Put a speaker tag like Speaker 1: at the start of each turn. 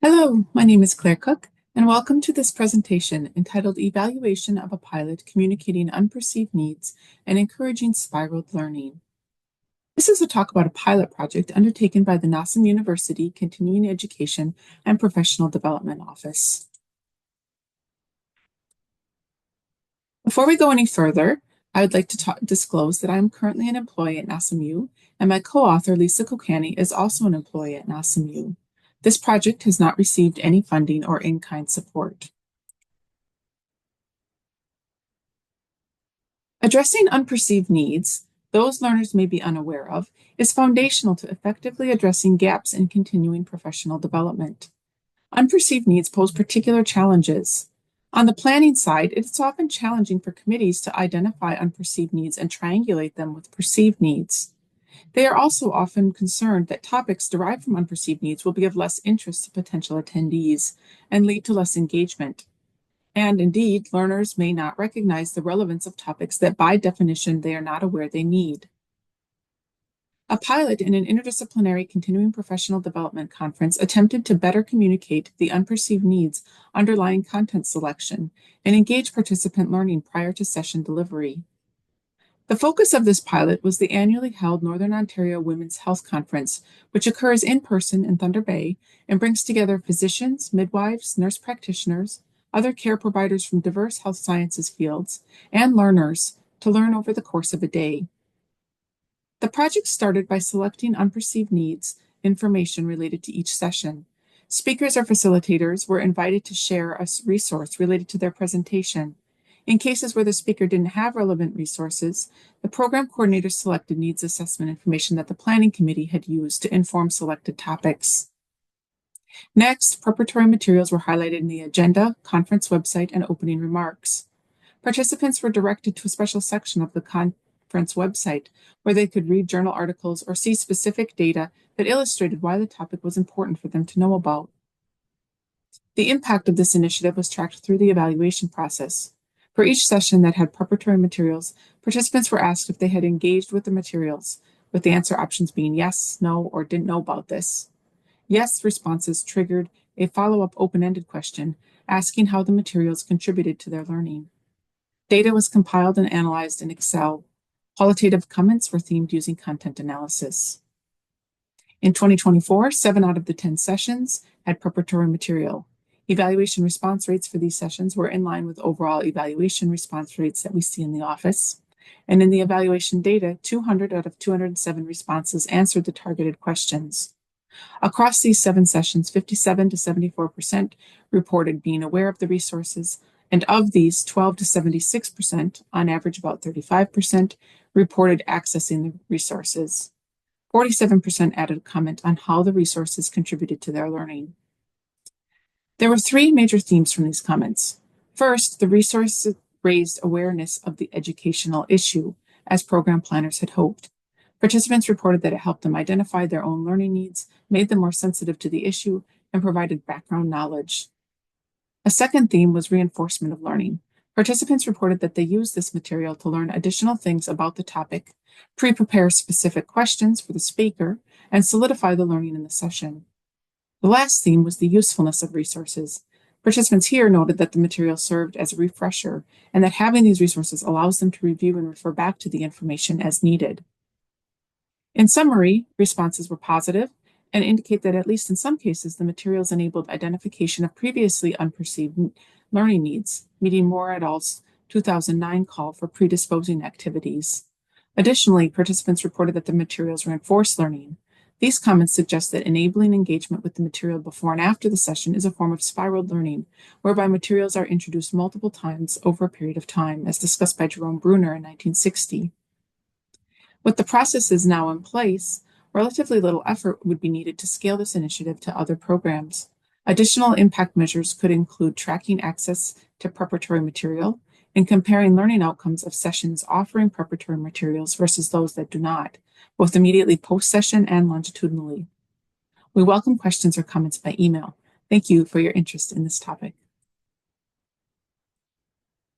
Speaker 1: Hello, my name is Claire Cook, and welcome to this presentation entitled Evaluation of a Pilot Communicating Unperceived Needs and Encouraging Spiraled Learning. This is a talk about a pilot project undertaken by the NASM University Continuing Education and Professional Development Office. Before we go any further, I would like to disclose that I am currently an employee at NASMU, and my co-author, Lisa Kokani, is also an employee at NASMU. This project has not received any funding or in-kind support. Addressing unperceived needs, those learners may be unaware of, is foundational to effectively addressing gaps in continuing professional development. Unperceived needs pose particular challenges. On the planning side, it is often challenging for committees to identify unperceived needs and triangulate them with perceived needs. They are also often concerned that topics derived from unperceived needs will be of less interest to potential attendees and lead to less engagement. And indeed, learners may not recognize the relevance of topics that by definition they are not aware they need. A pilot in an interdisciplinary continuing professional development conference attempted to better communicate the unperceived needs underlying content selection and engage participant learning prior to session delivery. The focus of this pilot was the annually held Northern Ontario Women's Health Conference, which occurs in person in Thunder Bay and brings together physicians, midwives, nurse practitioners, other care providers from diverse health sciences fields, and learners to learn over the course of a day. The project started by selecting unperceived needs information related to each session. Speakers or facilitators were invited to share a resource related to their presentation. In cases where the speaker didn't have relevant resources, the program coordinator selected needs assessment information that the planning committee had used to inform selected topics. Next, preparatory materials were highlighted in the agenda, conference website, and opening remarks. Participants were directed to a special section of the conference website where they could read journal articles or see specific data that illustrated why the topic was important for them to know about. The impact of this initiative was tracked through the evaluation process. For each session that had preparatory materials, participants were asked if they had engaged with the materials, with the answer options being yes, no, or didn't know about this. Yes responses triggered a follow-up open-ended question asking how the materials contributed to their learning. Data was compiled and analyzed in Excel. Qualitative comments were themed using content analysis. In 2024, 7 out of the 10 sessions had preparatory material. Evaluation response rates for these sessions were in line with overall evaluation response rates that we see in the office. And in the evaluation data, 200 out of 207 responses answered the targeted questions. Across these 7 sessions, 57 to 74% reported being aware of the resources, and of these, 12 to 76%, on average about 35%, reported accessing the resources. 47% added a comment on how the resources contributed to their learning. There were 3 major themes from these comments. First, the resources raised awareness of the educational issue, as program planners had hoped. Participants reported that it helped them identify their own learning needs, made them more sensitive to the issue, and provided background knowledge. A second theme was reinforcement of learning. Participants reported that they used this material to learn additional things about the topic, pre-prepare specific questions for the speaker, and solidify the learning in the session. The last theme was the usefulness of resources. Participants here noted that the material served as a refresher and that having these resources allows them to review and refer back to the information as needed. In summary, responses were positive and indicate that at least in some cases, the materials enabled identification of previously unperceived learning needs, meeting Moore et al.'s 2009 call for predisposing activities. Additionally, participants reported that the materials reinforced learning. These comments suggest that enabling engagement with the material before and after the session is a form of spiraled learning, whereby materials are introduced multiple times over a period of time, as discussed by Jerome Bruner in 1960. With the processes now in place, relatively little effort would be needed to scale this initiative to other programs. Additional impact measures could include tracking access to preparatory material and comparing learning outcomes of sessions offering preparatory materials versus those that do not, both immediately post-session and longitudinally. We welcome questions or comments by email. Thank you for your interest in this topic.